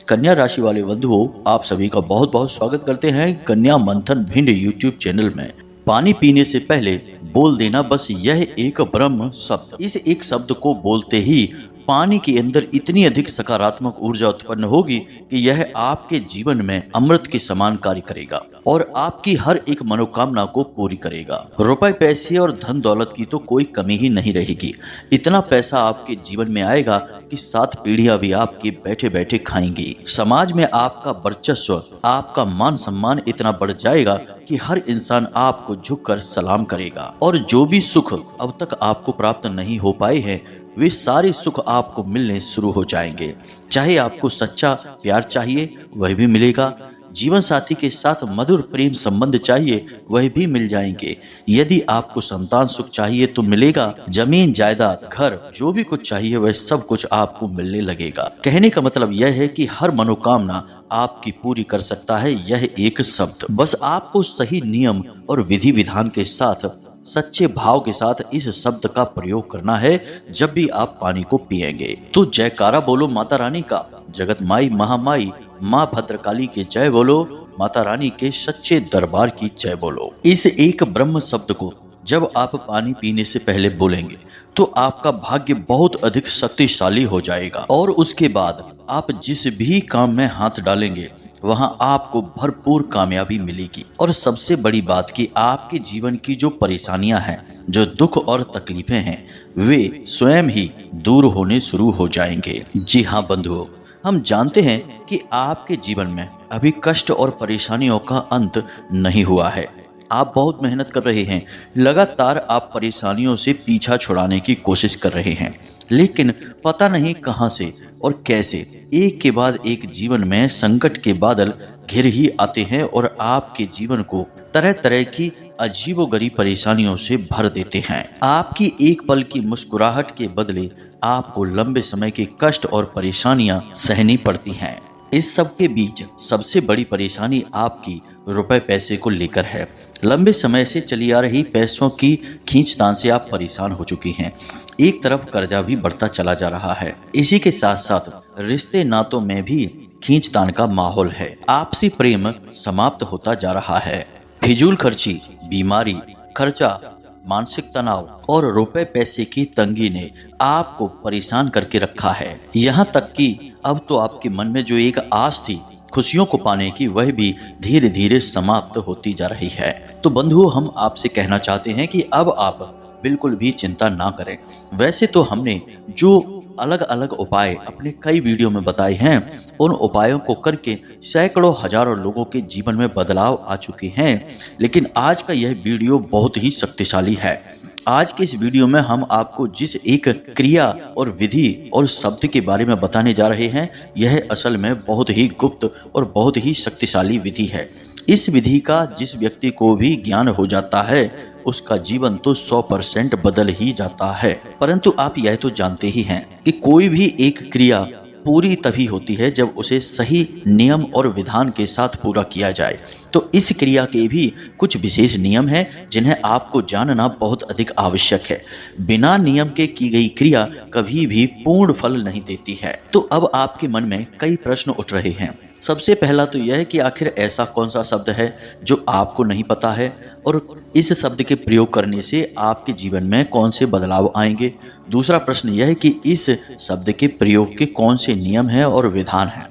कन्या राशि वाले बंधुओं, आप सभी का बहुत बहुत स्वागत करते हैं कन्या मंथन भिंड यूट्यूब चैनल में। पानी पीने से पहले बोल देना बस यह एक ब्रह्म शब्द। इस एक शब्द को बोलते ही पानी के अंदर इतनी अधिक सकारात्मक ऊर्जा उत्पन्न होगी कि यह आपके जीवन में अमृत के समान कार्य करेगा और आपकी हर एक मनोकामना को पूरी करेगा। रुपए पैसे और धन दौलत की तो कोई कमी ही नहीं रहेगी। इतना पैसा आपके जीवन में आएगा कि 7 पीढ़ियां भी आपके बैठे बैठे खाएंगी। समाज में आपका वर्चस्व, आपका मान सम्मान इतना बढ़ जाएगा कि हर इंसान आपको झुककर सलाम करेगा और जो भी सुख अब तक आपको प्राप्त नहीं हो पाए हैं वे सारे सुख आपको मिलने शुरू हो जाएंगे। चाहे आपको सच्चा प्यार चाहिए वह भी मिलेगा, जीवन साथी के साथ मधुर प्रेम संबंध चाहिए वह भी मिल जाएंगे। यदि आपको संतान सुख चाहिए तो मिलेगा, जमीन जायदाद घर जो भी कुछ चाहिए वह सब कुछ आपको मिलने लगेगा। कहने का मतलब यह है कि हर मनोकामना आपकी पूरी कर सकता है यह एक शब्द। बस आपको सही नियम और विधि विधान के साथ सच्चे भाव के साथ इस शब्द का प्रयोग करना है जब भी आप पानी को पिएंगे। तो जयकारा बोलो माता रानी का, जगत माई महामाई माँ भद्रकाली के जय बोलो, माता रानी के सच्चे दरबार की जय बोलो। इस एक ब्रह्म शब्द को जब आप पानी पीने से पहले बोलेंगे तो आपका भाग्य बहुत अधिक शक्तिशाली हो जाएगा और उसके बाद आप जिस भी काम में हाथ डालेंगे वहां आपको भरपूर कामयाबी मिलेगी। और सबसे बड़ी बात कि आपके जीवन की जो परेशानियां हैं, जो दुख और तकलीफें हैं, वे स्वयं ही दूर होने शुरू हो जाएंगे। जी हाँ बंधुओं, हम जानते हैं कि आपके जीवन में अभी कष्ट और परेशानियों का अंत नहीं हुआ है। आप बहुत मेहनत कर रहे हैं, लगातार आप परेशानियों से पीछा छुड़ाने की कोशिश कर रहे हैं, लेकिन पता नहीं कहां से और कैसे एक के बाद एक जीवन में संकट के बादल घिर ही आते हैं और आपके जीवन को तरह तरह की अजीबोगरीब परेशानियों से भर देते हैं। आपकी एक पल की मुस्कुराहट के बदले आपको लंबे समय के कष्ट और परेशानियां सहनी पड़ती हैं। इस सब के बीच सबसे बड़ी परेशानी आपकी रुपए पैसे को लेकर है। लंबे समय से चली आ रही पैसों की खींचतान से आप परेशान हो चुकी हैं। एक तरफ कर्जा भी बढ़ता चला जा रहा है, इसी के साथ साथ रिश्ते नातों में भी खींचतान का माहौल है। आपसी प्रेम समाप्त होता जा रहा है। फिजूल खर्ची, बीमारी, खर्चा, मानसिक तनाव और रुपए पैसे की तंगी ने आपको परेशान करके रखा है। यहाँ तक कि अब तो आपके मन में जो एक आस थी खुशियों को पाने की, वह भी धीरे धीरे समाप्त होती जा रही है। तो बंधुओं, हम आपसे कहना चाहते हैं कि अब आप बिल्कुल भी चिंता ना करें। वैसे तो हमने जो अलग अलग उपाय अपने कई वीडियो में बताए हैं, उन उपायों को करके सैकड़ों हजारों लोगों के जीवन में बदलाव आ चुके हैं, लेकिन आज का यह वीडियो बहुत ही शक्तिशाली है। आज के इस वीडियो में हम आपको जिस एक क्रिया और विधि और शब्द के बारे में बताने जा रहे हैं, यह असल में बहुत ही गुप्त और बहुत ही शक्तिशाली विधि है। इस विधि का जिस व्यक्ति को भी ज्ञान हो जाता है उसका जीवन तो 100% बदल ही जाता है। परंतु आप यह तो जानते ही हैं कि कोई भी एक क्रिया पूरी तभी होती है जब उसे सही नियम और विधान के साथ पूरा किया जाए। तो इस क्रिया के भी कुछ विशेष नियम हैं जिन्हें आपको जानना बहुत अधिक आवश्यक है। बिना नियम के की गई क्रिया कभी भी पूर्ण फल नहीं देती है। तो अब आपके मन में कई प्रश्न उठ रहे हैं। सबसे पहला तो यह है कि आखिर ऐसा कौन सा शब्द है जो आपको नहीं पता है और इस शब्द के प्रयोग करने से आपके जीवन में कौन से बदलाव आएंगे। दूसरा प्रश्न यह है कि इस शब्द के प्रयोग के कौन से नियम हैं और विधान हैं।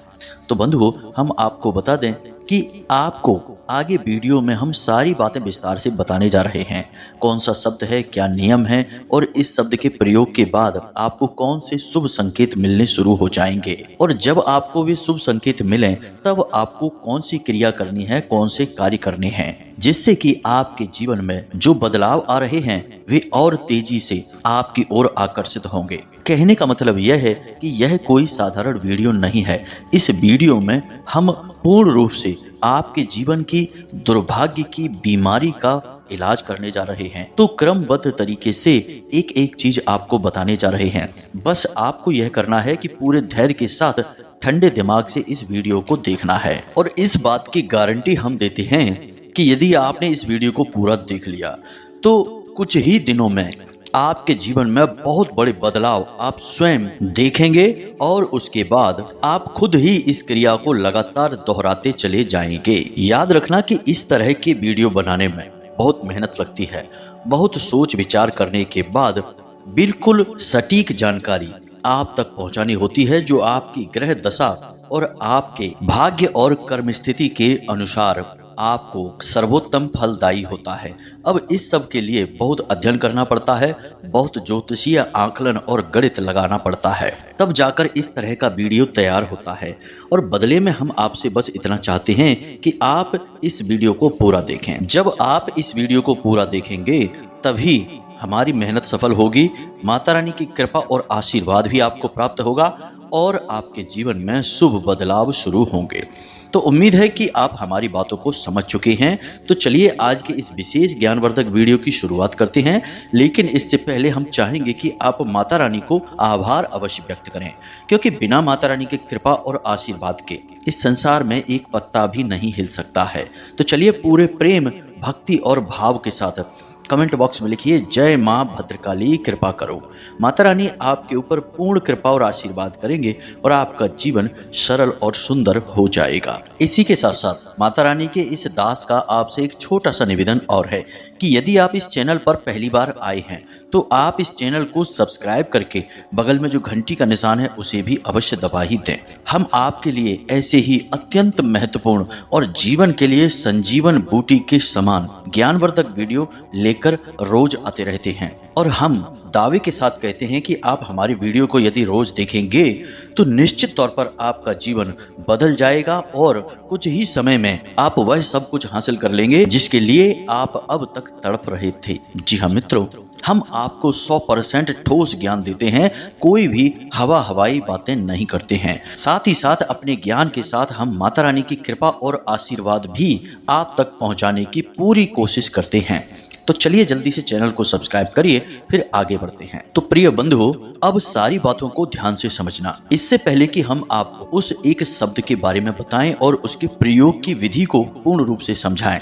तो बंधुओं, हम आपको बता दें कि आपको आगे वीडियो में हम सारी बातें विस्तार से बताने जा रहे हैं। कौन सा शब्द है, क्या नियम है और इस शब्द के प्रयोग के बाद आपको कौन से शुभ संकेत मिलने शुरू हो जाएंगे और जब आपको वे शुभ संकेत मिलें तब आपको कौन सी क्रिया करनी है, कौन से कार्य करने हैं, जिससे कि आपके जीवन में जो बदलाव आ रहे हैं वे और तेजी से आपकी ओर आकर्षित होंगे। कहने का मतलब यह है कि यह कोई साधारण वीडियो नहीं है। इस वीडियो में हम पूर्ण रूप से आपके जीवन की दुर्भाग्य की बीमारी का इलाज करने जा रहे हैं। तो क्रमबद्ध तरीके से एक एक चीज आपको बताने जा रहे हैं। बस आपको यह करना है कि पूरे धैर्य के साथ ठंडे दिमाग से इस वीडियो को देखना है और इस बात की गारंटी हम देते हैं कि यदि आपने इस वीडियो को पूरा देख लिया तो कुछ ही दिनों में आपके जीवन में बहुत बड़े बदलाव आप स्वयं देखेंगे और उसके बाद आप खुद ही इस क्रिया को लगातार दोहराते चले जाएंगे। याद रखना कि इस तरह के वीडियो बनाने में बहुत मेहनत लगती है। बहुत सोच विचार करने के बाद बिल्कुल सटीक जानकारी आप तक पहुंचानी होती है, जो आपकी ग्रह दशा और आपके भाग्य और कर्म स्थिति के अनुसार आपको सर्वोत्तम फलदायी होता है। अब इस सब के लिए बहुत अध्ययन करना पड़ता है, बहुत ज्योतिषीय आकलन और गणित लगाना पड़ता है, तब जाकर इस तरह का वीडियो तैयार होता है। और बदले में हम आपसे बस इतना चाहते हैं कि आप इस वीडियो को पूरा देखें। जब आप इस वीडियो को पूरा देखेंगे तभी हमारी मेहनत सफल होगी, माता रानी की कृपा और आशीर्वाद भी आपको प्राप्त होगा और आपके जीवन में शुभ बदलाव शुरू होंगे। तो उम्मीद है कि आप हमारी बातों को समझ चुके हैं। तो चलिए आज के इस विशेष ज्ञानवर्धक वीडियो की शुरुआत करते हैं। लेकिन इससे पहले हम चाहेंगे कि आप माता रानी को आभार अवश्य व्यक्त करें, क्योंकि बिना माता रानी की कृपा और आशीर्वाद के इस संसार में एक पत्ता भी नहीं हिल सकता है। तो चलिए पूरे प्रेम, भक्ति और भाव के साथ कमेंट बॉक्स में लिखिए, जय माँ भद्रकाली कृपा करो। माता रानी आपके ऊपर पूर्ण कृपा और आशीर्वाद करेंगे और आपका जीवन सरल और सुंदर हो जाएगा। इसी के साथ साथ माता रानी के इस दास का आपसे एक छोटा सा निवेदन और है कि यदि आप इस चैनल पर पहली बार आए हैं तो आप इस चैनल को सब्सक्राइब करके बगल में जो घंटी का निशान है उसे भी अवश्य दबा ही दें। हम आपके लिए ऐसे ही अत्यंत महत्वपूर्ण और जीवन के लिए संजीवन बूटी के समान ज्ञानवर्धक वीडियो लेकर रोज आते रहते हैं। और हम दावे के साथ कहते हैं कि आप हमारी वीडियो को यदि रोज देखेंगे तो निश्चित तौर पर आपका जीवन बदल जाएगा और कुछ ही समय में आप वह सब कुछ हासिल कर लेंगे जिसके लिए आप अब तक तड़प रहे थे। जी हाँ मित्रों, हम आपको 100% ठोस ज्ञान देते हैं, कोई भी हवाई बातें नहीं करते हैं। साथ ही साथ अपने ज्ञान के साथ हम माता रानी की कृपा और आशीर्वाद भी आप तक पहुंचाने की पूरी कोशिश करते हैं। तो चलिए जल्दी से चैनल को सब्सक्राइब करिए, फिर आगे बढ़ते हैं। तो प्रिय बंधुओं, अब सारी बातों को ध्यान से समझना। इससे पहले कि हम आपको उस एक शब्द के बारे में बताएं और उसके प्रयोग की विधि को पूर्ण रूप से समझाएं,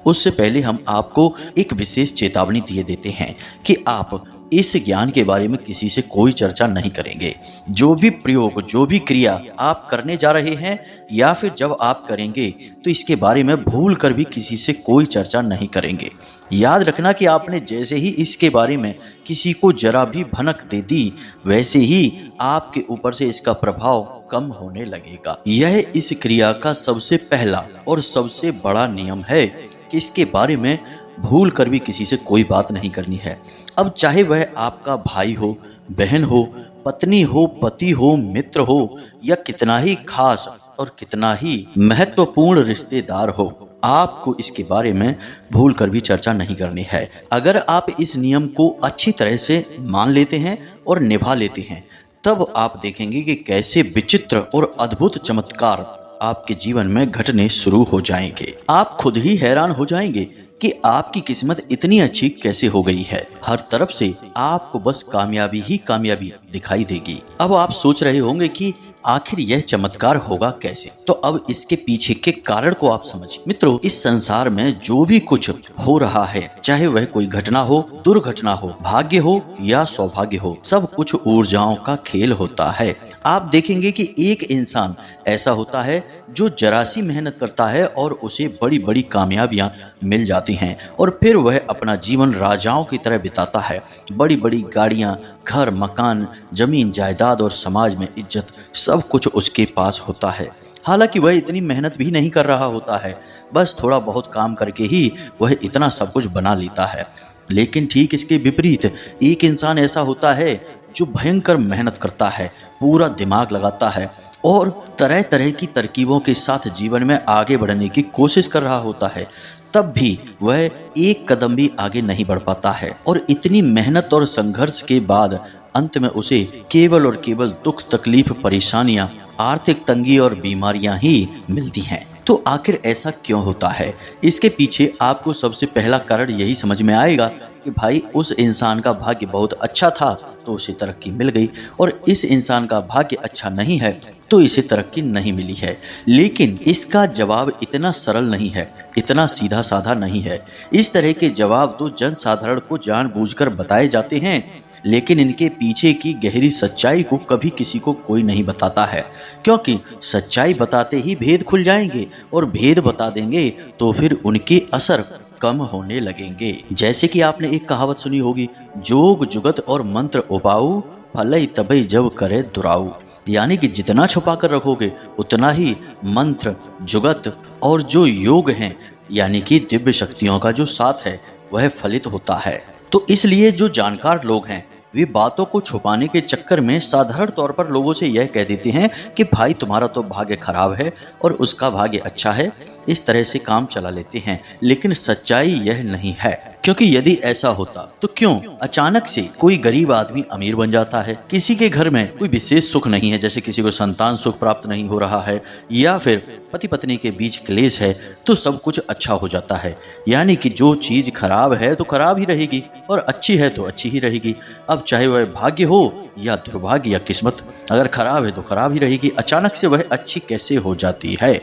उससे पहले हम आपको एक विशेष चेतावनी दिए देते हैं कि आप इस ज्ञान के बारे में किसी से कोई चर्चा नहीं करेंगे। जो भी प्रयोग, जो भी क्रिया आप करने जा रहे हैं या फिर जब आप करेंगे तो इसके बारे में भूल कर भी किसी से कोई चर्चा नहीं करेंगे। याद रखना कि आपने जैसे ही इसके बारे में किसी को जरा भी भनक दे दी, वैसे ही आपके ऊपर से इसका प्रभाव कम होने लगेगा। यह इस क्रिया का सबसे पहला और सबसे बड़ा नियम है कि इसके बारे में भूल कर भी किसी से कोई बात नहीं करनी है। अब चाहे वह आपका भाई हो, बहन हो, पत्नी हो, पति हो, मित्र हो या कितना ही खास और कितना ही महत्वपूर्ण रिश्तेदार हो, आपको इसके बारे में भूल कर भी चर्चा नहीं करनी है। अगर आप इस नियम को अच्छी तरह से मान लेते हैं और निभा लेते हैं, तब आप देखेंगे कि कैसे विचित्र और अद्भुत चमत्कार आपके जीवन में घटने शुरू हो जाएंगे। आप खुद ही हैरान हो जाएंगे कि आपकी किस्मत इतनी अच्छी कैसे हो गई है। हर तरफ से आपको बस कामयाबी ही कामयाबी दिखाई देगी। अब आप सोच रहे होंगे कि आखिर यह चमत्कार होगा कैसे। तो अब इसके पीछे के कारण को आप समझिए। मित्रों, इस संसार में जो भी कुछ हो रहा है, चाहे वह कोई घटना हो, दुर्घटना हो, भाग्य हो या सौभाग्य हो, सब कुछ ऊर्जाओं का खेल होता है। आप देखेंगे कि एक इंसान ऐसा होता है जो जरा सी मेहनत करता है और उसे बड़ी बड़ी कामयाबियां मिल जाती हैं और फिर वह अपना जीवन राजाओं की तरह बिताता है। बड़ी बड़ी गाड़ियां, घर, मकान, जमीन जायदाद और समाज में इज्जत, सब कुछ उसके पास होता है। हालांकि वह इतनी मेहनत भी नहीं कर रहा होता है, बस थोड़ा बहुत काम करके ही वह इतना सब कुछ बना लेता है। लेकिन ठीक इसके विपरीत एक इंसान ऐसा होता है जो भयंकर मेहनत करता है, पूरा दिमाग लगाता है और तरह तरह की तरकीबों के साथ जीवन में आगे बढ़ने की कोशिश कर रहा होता है, तब भी वह एक कदम भी आगे नहीं बढ़ पाता है। और इतनी मेहनत और संघर्ष के बाद अंत में उसे केवल और केवल दुख, तकलीफ, परेशानियां, आर्थिक तंगी और बीमारियां ही मिलती हैं। तो आखिर ऐसा क्यों होता है? इसके पीछे आपको सबसे पहला कारण यही समझ में आएगा कि भाई उस इंसान का भाग्य बहुत अच्छा था तो उसे तरक्की मिल गई, और इस इंसान का भाग्य अच्छा नहीं है तो इसे तरक्की नहीं मिली है। लेकिन इसका जवाब इतना सरल नहीं है, इतना सीधा साधा नहीं है। इस तरह के जवाब तो जन साधारण को जानबूझकर बताए जाते हैं, लेकिन इनके पीछे की गहरी सच्चाई को कभी किसी को कोई नहीं बताता है, क्योंकि सच्चाई बताते ही भेद खुल जाएंगे, और भेद बता देंगे तो फिर उनके असर कम होने लगेंगे। जैसे कि आपने एक कहावत सुनी होगी, जोग जुगत और मंत्र उपाऊ, फलई तबई जब करे दुराऊ। यानी कि जितना छुपा कर रखोगे उतना ही मंत्र, जुगत और जो योग हैं यानी कि दिव्य शक्तियों का जो साथ है वह फलित होता है। तो इसलिए जो जानकार लोग हैं वे बातों को छुपाने के चक्कर में साधारण तौर पर लोगों से यह कह देते हैं कि भाई तुम्हारा तो भाग्य खराब है और उसका भाग्य अच्छा है, इस तरह से काम चला लेते हैं। लेकिन सच्चाई यह नहीं है, क्योंकि यदि ऐसा होता तो क्यों अचानक से कोई गरीब आदमी अमीर बन जाता है, किसी के घर में कोई विशेष सुख नहीं है, जैसे किसी को संतान सुख प्राप्त नहीं हो रहा है, या फिर पति पत्नी के बीच क्लेश है, तो सब कुछ अच्छा हो जाता है। यानी कि जो चीज खराब है तो खराब ही रहेगी और अच्छी है तो अच्छी ही रहेगी। अब चाहे वह भाग्य हो या दुर्भाग्य या किस्मत, अगर खराब है तो खराब ही रहेगी। अचानक से वह अच्छी कैसे हो जाती है?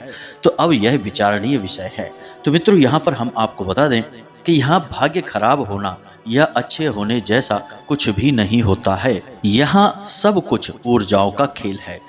तो अब यह विचारणीय विषय है। तो मित्रों, यहाँ पर हम आपको बता दें कि यहाँ भाग्य खराब होना या अच्छे होने जैसा कुछ भी नहीं होता है। यहाँ सब कुछ ऊर्जाओं का खेल है।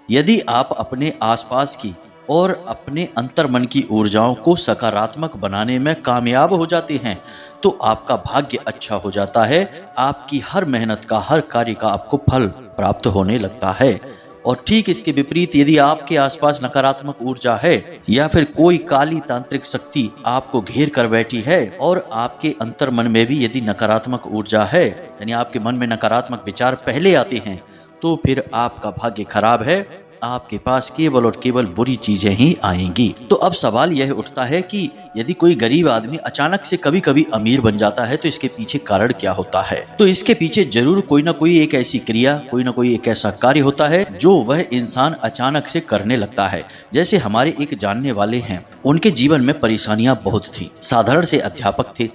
यदि आप अपने आसपास की और अपने अंतर्मन की ऊर्जाओं को सकारात्मक बनाने में कामयाब हो जाते हैं तो आपका भाग्य अच्छा हो जाता है। आपकी हर मेहनत का, हर कार्य का आपको फल प्राप्त होने लगता है। और ठीक इसके विपरीत, यदि आपके आसपास नकारात्मक ऊर्जा है या फिर कोई काली तांत्रिक शक्ति आपको घेर कर बैठी है और आपके अंतर्मन में भी यदि नकारात्मक ऊर्जा है, यानी आपके मन में नकारात्मक विचार पहले आते हैं, तो फिर आपका भाग्य खराब है। आपके पास केवल और केवल बुरी चीजें ही आएंगी। तो अब सवाल यह उठता है कि यदि कोई गरीब आदमी अचानक से कभी कभी अमीर बन जाता है तो इसके पीछे कारण क्या होता है? तो इसके पीछे जरूर कोई ना कोई एक ऐसी क्रिया, कोई ना कोई एक ऐसा कार्य होता है जो वह इंसान अचानक से करने लगता है। जैसे हमारे एक जानने वाले हैं, उनके जीवन में परेशानियां बहुत थी। साधारण से अध्यापक थे,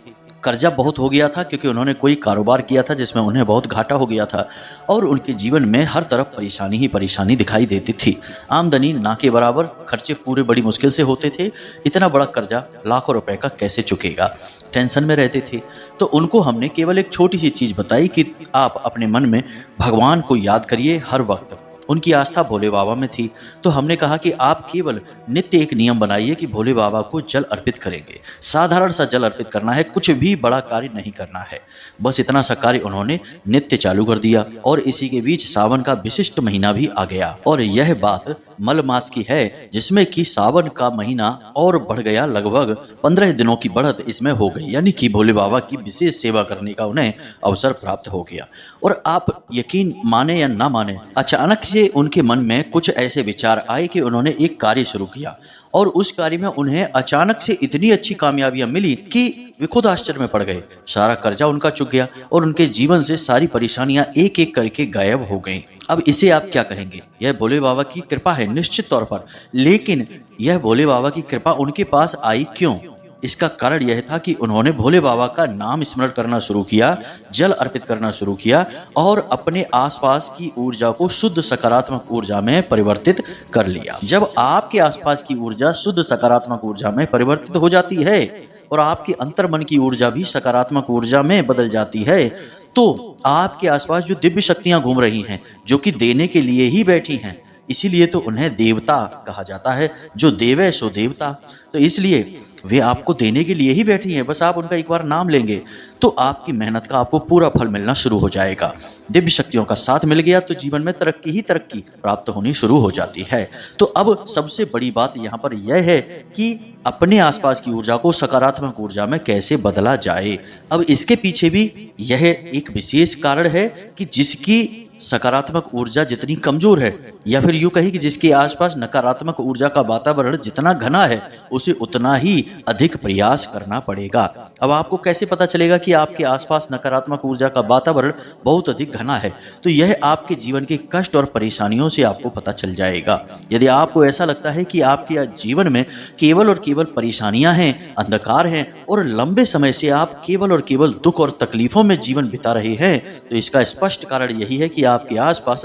कर्जा बहुत हो गया था क्योंकि उन्होंने कोई कारोबार किया था जिसमें उन्हें बहुत घाटा हो गया था, और उनके जीवन में हर तरफ परेशानी ही परेशानी दिखाई देती थी। आमदनी ना के बराबर, खर्चे पूरे बड़ी मुश्किल से होते थे। इतना बड़ा कर्जा लाखों रुपए का कैसे चुकेगा? टेंशन में रहते थे। तो उनको हमने केवल एक छोटी सी चीज़ बताई कि आप अपने मन में भगवान को याद करिए हर वक्त। उनकी आस्था भोले बाबा में थी, तो हमने कहा कि आप केवल नित्य एक नियम बनाइए कि भोले बाबा को जल अर्पित करेंगे। साधारण सा जल अर्पित करना है, कुछ भी बड़ा कार्य नहीं करना है। बस इतना सा कार्य उन्होंने नित्य चालू कर दिया, और इसी के बीच सावन का विशिष्ट महीना भी आ गया। और यह बात मल मास की है, जिसमें कि सावन का महीना और बढ़ गया। लगभग 15 दिनों की बढ़त इसमें हो गई, यानी कि भोले बाबा की विशेष सेवा करने का उन्हें अवसर प्राप्त हो गया। और आप यकीन माने या ना माने, अचानक से उनके मन में कुछ ऐसे विचार आए कि उन्होंने एक कार्य शुरू किया, और उस कार्य में उन्हें अचानक से इतनी अच्छी कामयाबियां मिली कि वे खुद आश्चर्य में पड़ गए। सारा कर्जा उनका चुक गया और उनके जीवन से सारी परेशानियां एक एक करके गायब हो गईं। अब इसे आप क्या कहेंगे? यह भोले बाबा की कृपा है निश्चित तौर पर, लेकिन यह भोले बाबा की कृपा उनके पास आई क्यों? इसका कारण यह था कि उन्होंने भोले बाबा का नाम स्मरण करना शुरू किया, जल अर्पित करना शुरू किया, और अपने आसपास की ऊर्जा को शुद्ध सकारात्मक ऊर्जा में परिवर्तित कर लिया। जब आपके आसपास की ऊर्जा शुद्ध सकारात्मक ऊर्जा में परिवर्तित हो जाती है और आपके अंतर्मन की ऊर्जा भी सकारात्मक ऊर्जा में बदल जाती है, तो आपके आसपास जो दिव्य शक्तियां घूम रही हैं, जो कि देने के लिए ही बैठी हैं, इसीलिए तो उन्हें देवता कहा जाता है। जो देवे सो देवता, तो इसलिए वे आपको देने के लिए ही बैठी हैं। बस आप उनका एक बार नाम लेंगे तो आपकी मेहनत का आपको पूरा फल मिलना शुरू हो जाएगा। दिव्य शक्तियों का साथ मिल गया तो जीवन में तरक्की ही तरक्की प्राप्त होनी शुरू हो जाती है। तो अब सबसे बड़ी बात यहाँ पर यह है कि अपने आसपास की ऊर्जा को सकारात्मक ऊर्जा में कैसे बदला जाए। अब इसके पीछे भी यह एक विशेष कारण है कि जिसकी सकारात्मक ऊर्जा जितनी कमजोर है, या फिर यूं कही कि जिसके आसपास नकारात्मक ऊर्जा का वातावरण जितना घना है, उसे उतना ही अधिक प्रयास करना पड़ेगा। अब आपको कैसे पता चलेगा कि आपके आसपास नकारात्मक ऊर्जा का वातावरण बहुत अधिक घना है? तो यह आपके जीवन के कष्ट और परेशानियों से आपको पता चल जाएगा। यदि आपको ऐसा लगता है कि आपके जीवन में केवल और केवल परेशानियां हैं, अंधकार हैं और लंबे समय से आप केवल और केवल दुख और तकलीफों में जीवन बिता रहे हैं, तो इसका स्पष्ट कारण यही है कि आपके आसपास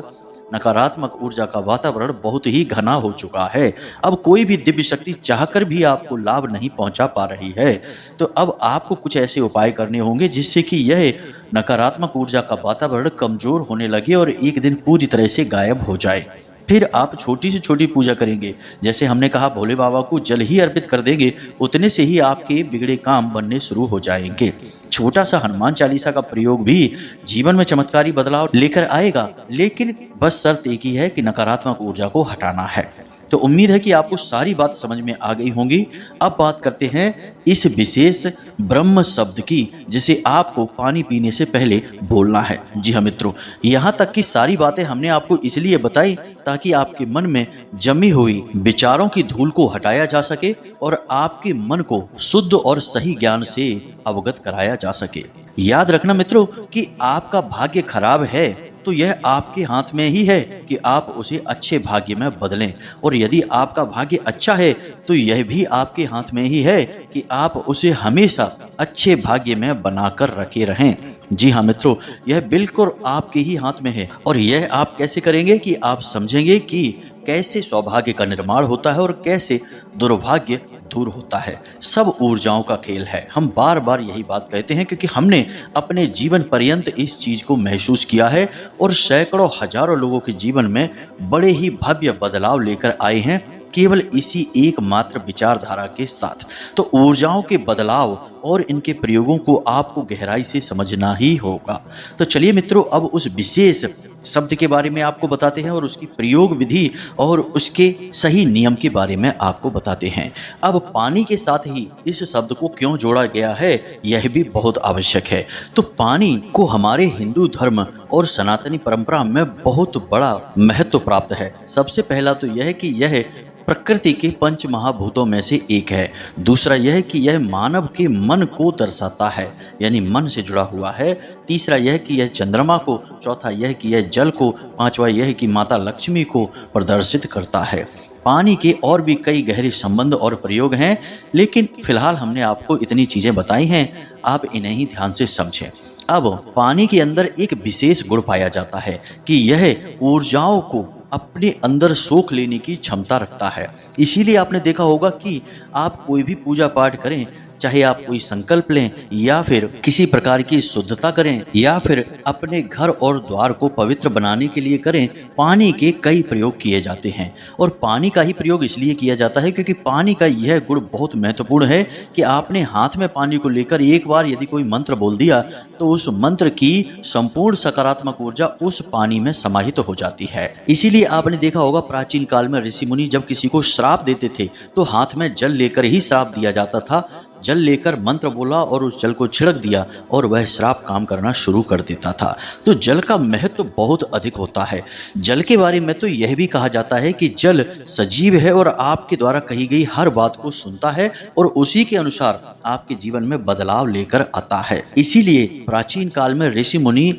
नकारात्मक ऊर्जा का वातावरण बहुत ही घना हो चुका है। अब कोई भी दिव्य शक्ति चाहकर भी आपको लाभ नहीं पहुंचा पा रही है। तो अब आपको कुछ ऐसे उपाय करने होंगे जिससे कि यह नकारात्मक ऊर्जा का वातावरण कमजोर होने लगे और एक दिन पूरी तरह से गायब हो जाए। फिर आप छोटी से छोटी पूजा करेंगे। जैसे हमने कहा, भोले बाबा को जल ही अर्पित कर देंगे, उतने से ही आपके बिगड़े काम बनने शुरू हो जाएंगे। छोटा सा हनुमान चालीसा का प्रयोग भी जीवन में चमत्कारी बदलाव लेकर आएगा, लेकिन बस शर्त एक ही है कि नकारात्मक ऊर्जा को हटाना है। तो उम्मीद है कि आपको सारी बात समझ में आ गई होंगी। अब बात करते हैं इस विशेष ब्रह्म शब्द की, जिसे आपको पानी पीने से पहले बोलना है। जी हाँ मित्रों, यहाँ तक की सारी बातें हमने आपको इसलिए बताई ताकि आपके मन में जमी हुई विचारों की धूल को हटाया जा सके और आपके मन को शुद्ध और सही ज्ञान से अवगत कराया जा सके। याद रखना मित्रों कि आपका भाग्य खराब है तो यह आपके हाथ में ही है कि आप उसे अच्छे भाग्य में बदलें, और यदि आपका भाग्य अच्छा है तो यह भी आपके हाथ में ही है कि आप उसे हमेशा अच्छे भाग्य में बनाकर रखे रहें। जी हाँ मित्रों, यह बिल्कुल आपके ही हाथ में है। और यह आप कैसे करेंगे कि आप समझेंगे कि कैसे सौभाग्य का निर्माण होता है और कैसे दुर्भाग्य दूर होता है। सब ऊर्जाओं का खेल है। हम बार बार यही बात कहते हैं क्योंकि हमने अपने जीवन पर्यंत इस चीज को महसूस किया है और सैकड़ों हजारों लोगों के जीवन में बड़े ही भव्य बदलाव लेकर आए हैं केवल इसी एकमात्र विचारधारा के साथ। तो ऊर्जाओं के बदलाव और इनके प्रयोगों को आपको गहराई से समझना ही होगा। तो चलिए मित्रों, अब उस विशेष शब्द के बारे में आपको बताते हैं और उसकी प्रयोग विधि और उसके सही नियम के बारे में आपको बताते हैं। अब पानी के साथ ही इस शब्द को क्यों जोड़ा गया है, यह भी बहुत आवश्यक है। तो पानी को हमारे हिंदू धर्म और सनातनी परंपरा में बहुत बड़ा महत्व प्राप्त है। सबसे पहला तो यह कि यह प्रकृति के पंच महाभूतों में से एक है। दूसरा यह कि यह मानव के मन को दर्शाता है, यानी मन से जुड़ा हुआ है। तीसरा यह कि यह चंद्रमा को, चौथा यह कि यह जल को, पांचवा यह कि माता लक्ष्मी को प्रदर्शित करता है। पानी के और भी कई गहरे संबंध और प्रयोग हैं, लेकिन फिलहाल हमने आपको इतनी चीजें बताई हैं, आप इन्हें ही ध्यान से समझें। अब पानी के अंदर एक विशेष गुण पाया जाता है कि यह ऊर्जाओं को अपने अंदर सोख लेने की क्षमता रखता है। इसीलिए आपने देखा होगा कि आप कोई भी पूजा पाठ करें, चाहे आप कोई संकल्प लें या फिर किसी प्रकार की शुद्धता करें या फिर अपने घर और द्वार को पवित्र बनाने के लिए करें, पानी के कई प्रयोग किए जाते हैं। और पानी का ही प्रयोग इसलिए किया जाता है क्योंकि पानी का यह गुण बहुत महत्वपूर्ण है कि आपने हाथ में पानी को लेकर एक बार यदि कोई मंत्र बोल दिया तो उस मंत्र की संपूर्ण सकारात्मक ऊर्जा उस पानी में समाहित हो जाती है। इसीलिए आपने देखा होगा प्राचीन काल में ऋषि मुनि जब किसी को श्राप देते थे तो हाथ में जल लेकर ही श्राप दिया जाता था। जल लेकर मंत्र बोला और उस जल को छिड़क दिया और वह श्राप काम करना शुरू कर देता था। तो जल का महत्व बहुत अधिक होता है। जल के बारे में तो यह भी कहा जाता है कि जल सजीव है और आपके द्वारा कही गई हर बात को सुनता है और उसी के अनुसार आपके जीवन में बदलाव लेकर आता है। इसीलिए प्राचीन काल में ऋषि मुनि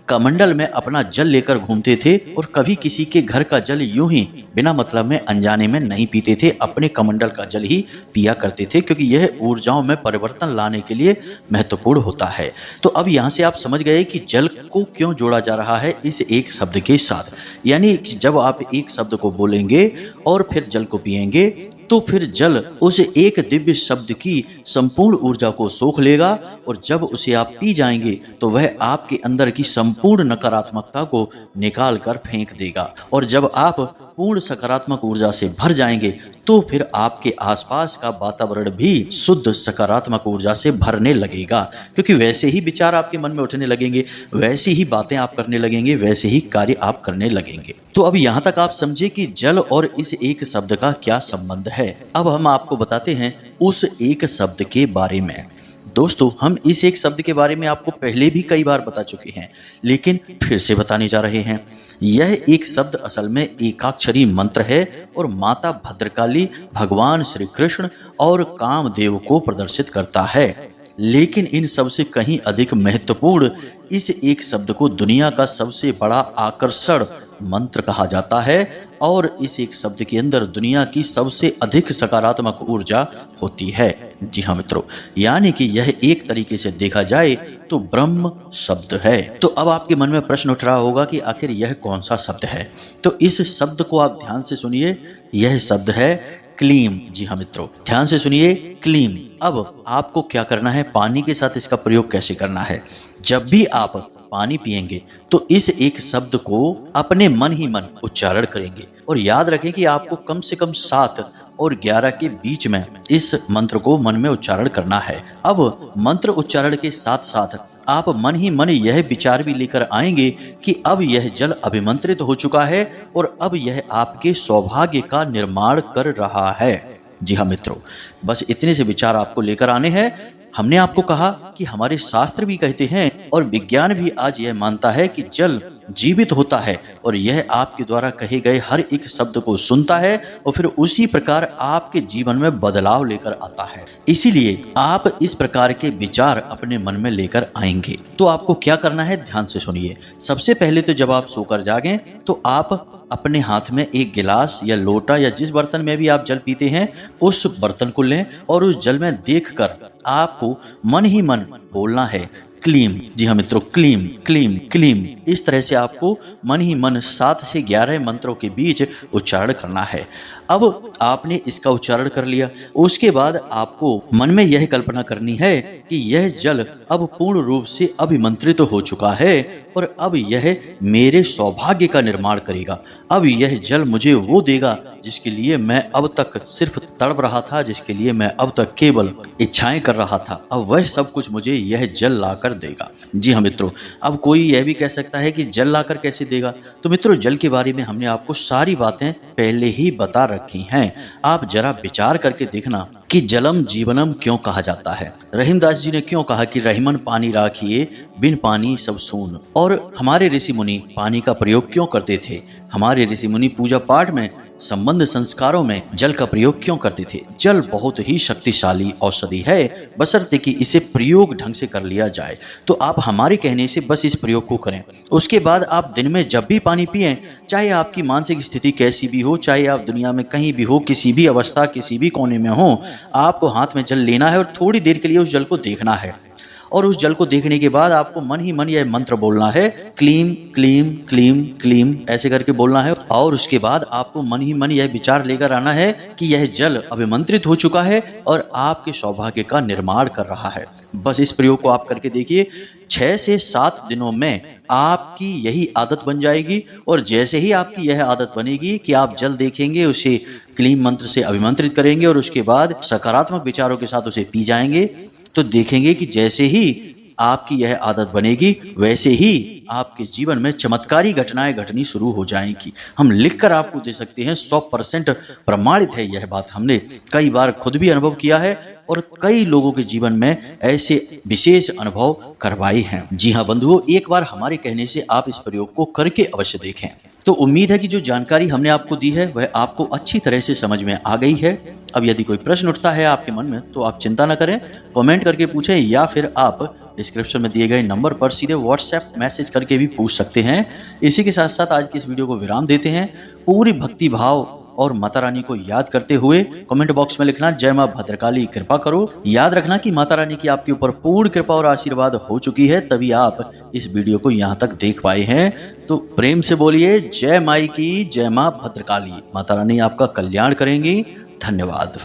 कमंडल में अपना जल लेकर घूमते थे और कभी किसी के घर का जल यूं ही बिना मतलब में अनजाने में नहीं पीते थे, अपने कमंडल का जल ही पिया करते थे क्योंकि यह ऊर्जाओं में परिवर्तन लाने के लिए महत्वपूर्ण होता है। तो अब यहाँ से आप समझ गए कि जल को क्यों जोड़ा जा रहा है इस एक शब्द के साथ। यानी जब आप एक शब्द को बोलेंगे और फिर जल को पिएंगे तो फिर जल उस एक दिव्य शब्द की संपूर्ण ऊर्जा को सोख लेगा और जब उसे आप पी जाएंगे तो वह आपके अंदर की संपूर्ण नकारात्मकता को निकाल कर फेंक देगा। और जब आप पूर्ण सकारात्मक ऊर्जा से भर जाएंगे तो फिर आपके आसपास का वातावरण भी शुद्ध सकारात्मक ऊर्जा से भरने लगेगा, क्योंकि वैसे ही विचार आपके मन में उठने लगेंगे, वैसी ही बातें आप करने लगेंगे, वैसे ही कार्य आप करने लगेंगे। तो अब यहाँ तक आप समझे कि जल और इस एक शब्द का क्या संबंध है। अब हम आपको बताते हैं उस एक शब्द के बारे में। दोस्तों, हम इस एक शब्द के बारे में आपको पहले भी कई बार बता चुके हैं, लेकिन फिर से बताने जा रहे हैं। यह एक शब्द असल में एकाक्षरी मंत्र है और माता भद्रकाली, भगवान श्री कृष्ण और कामदेव को प्रदर्शित करता है। लेकिन इन सब से कहीं अधिक महत्वपूर्ण इस एक शब्द को दुनिया का सबसे बड़ा आकर्षण मंत्र कहा जाता है और इस एक शब्द के अंदर दुनिया की सबसे अधिक सकारात्मक ऊर्जा होती है। जी हाँ मित्रों, यानी कि यह एक तरीके से देखा जाए तो ब्रह्म शब्द है। तो अब आपके मन में प्रश्न उठ रहा होगा कि आखिर यह कौन सा शब्द है। तो इस शब्द को आप ध्यान से सुनिए, यह शब्द है क्लीम। जी हाँ मित्रों, ध्यान से सुनिए, क्लीम। अब आपको क्या करना है, पानी के साथ इसका प्रयोग कैसे करना है। जब भी आप पानी पिएंगे तो इस एक शब्द को अपने मन ही मन उच्चारण करेंगे और याद रखें कि आपको कम से कम 7 और 11 के बीच में इस मंत्र को मन में उच्चारण करना है। अब मंत्र उच्चारण के साथ साथ आप मन ही मन यह विचार भी लेकर आएंगे कि अब यह जल अभिमंत्रित हो चुका है और अब यह आपके सौभाग्य का निर्माण कर रहा है। जी हाँ मित्रों, बस इतने से विचार आपको लेकर आने हैं। हमने आपको कहा कि हमारे शास्त्र भी कहते हैं और विज्ञान भी आज यह मानता है कि जल जीवित होता है और यह आपके द्वारा कहे गए हर एक शब्द को सुनता है और फिर उसी प्रकार आपके जीवन में बदलाव लेकर आता है। इसीलिए आप इस प्रकार के विचार अपने मन में लेकर आएंगे। तो आपको क्या करना है, ध्यान से सुनिए। सबसे पहले तो जब आप सोकर जागें तो आप अपने हाथ में एक गिलास या लोटा या जिस बर्तन में भी आप जल पीते हैं उस बर्तन को लें और उस जल में देखकर आपको मन ही मन बोलना है क्लीम। जी हाँ मित्रों, क्लीम क्लीम क्लीम। इस तरह से आपको मन ही मन 7 से 11 मंत्रों के बीच उच्चारण करना है। अब आपने इसका उच्चारण कर लिया, उसके बाद आपको मन में यह कल्पना करनी है कि यह जल अब पूर्ण रूप से अभिमंत्रित हो चुका है और अब यह मेरे सौभाग्य का निर्माण करेगा। अब यह जल मुझे वो देगा जिसके लिए मैं अब तक सिर्फ तड़प रहा था, जिसके लिए मैं अब तक केवल इच्छाएं कर रहा था। अब वह सब कुछ मुझे यह जल लाकर देगा। जी हाँ मित्रों, अब कोई यह भी कह सकता है कि जल लाकर कैसे देगा। तो मित्रों, जल के बारे में हमने आपको सारी बातें पहले ही बता रखी हैं। आप जरा विचार करके देखना कि जलम जीवनम क्यों कहा जाता है। रहीमदास जी ने क्यों कहा कि रहीमन पानी राखिए, बिन पानी सब सून। और हमारे ऋषि मुनि पानी का प्रयोग क्यों करते थे। हमारे ऋषि मुनि पूजा पाठ में, संबंध संस्कारों में जल का प्रयोग क्यों करते थे। जल बहुत ही शक्तिशाली औषधि है, बशर्ते कि इसे प्रयोग ढंग से कर लिया जाए। तो आप हमारे कहने से बस इस प्रयोग को करें। उसके बाद आप दिन में जब भी पानी पिएं, चाहे आपकी मानसिक स्थिति कैसी भी हो, चाहे आप दुनिया में कहीं भी हो, किसी भी अवस्था, किसी भी कोने में हो, आपको हाथ में जल लेना है और थोड़ी देर के लिए उस जल को देखना है। और उस जल को देखने के बाद आपको मन ही मन यह मंत्र बोलना है, क्लीम क्लीम क्लीम क्लीम, ऐसे करके बोलना है। और उसके बाद आपको मन ही मन यह विचार लेकर आना है कि यह जल अभिमंत्रित हो चुका है और आपके सौभाग्य का निर्माण कर रहा है। बस इस प्रयोग को आप करके देखिए। 6 से 7 दिनों में आपकी यही आदत बन जाएगी और जैसे ही आपकी यह आदत बनेगी कि आप जल देखेंगे, उसे क्लीम मंत्र से अभिमंत्रित करेंगे और उसके बाद सकारात्मक विचारों के साथ उसे पी जाएंगे, तो देखेंगे कि जैसे ही आपकी यह आदत बनेगी वैसे ही आपके जीवन में चमत्कारी घटनाएं घटनी शुरू हो जाएंगी। हम लिखकर आपको दे सकते हैं, 100% प्रमाणित है यह बात। हमने कई बार खुद भी अनुभव किया है और कई लोगों के जीवन में ऐसे विशेष अनुभव करवाए हैं। जी हाँ बंधुओं, एक बार हमारे कहने से आप इस प्रयोग को करके अवश्य देखें। तो उम्मीद है कि जो जानकारी हमने आपको दी है वह आपको अच्छी तरह से समझ में आ गई है। अब यदि कोई प्रश्न उठता है आपके मन में तो आप चिंता न करें, कमेंट करके पूछें या फिर आप डिस्क्रिप्शन में दिए गए नंबर पर सीधे व्हाट्सएप मैसेज करके भी पूछ सकते हैं। इसी के साथ साथ आज की इस वीडियो को विराम देते हैं। पूरी भक्ति भाव और माता रानी को याद करते हुए कमेंट बॉक्स में लिखना, जय मां भद्रकाली कृपा करो। याद रखना कि माता रानी की आपके ऊपर पूर्ण कृपा और आशीर्वाद हो चुकी है, तभी आप इस वीडियो को यहाँ तक देख पाए हैं। तो प्रेम से बोलिए जय माई की, जय मां भद्रकाली। माता रानी आपका कल्याण करेंगी। धन्यवाद।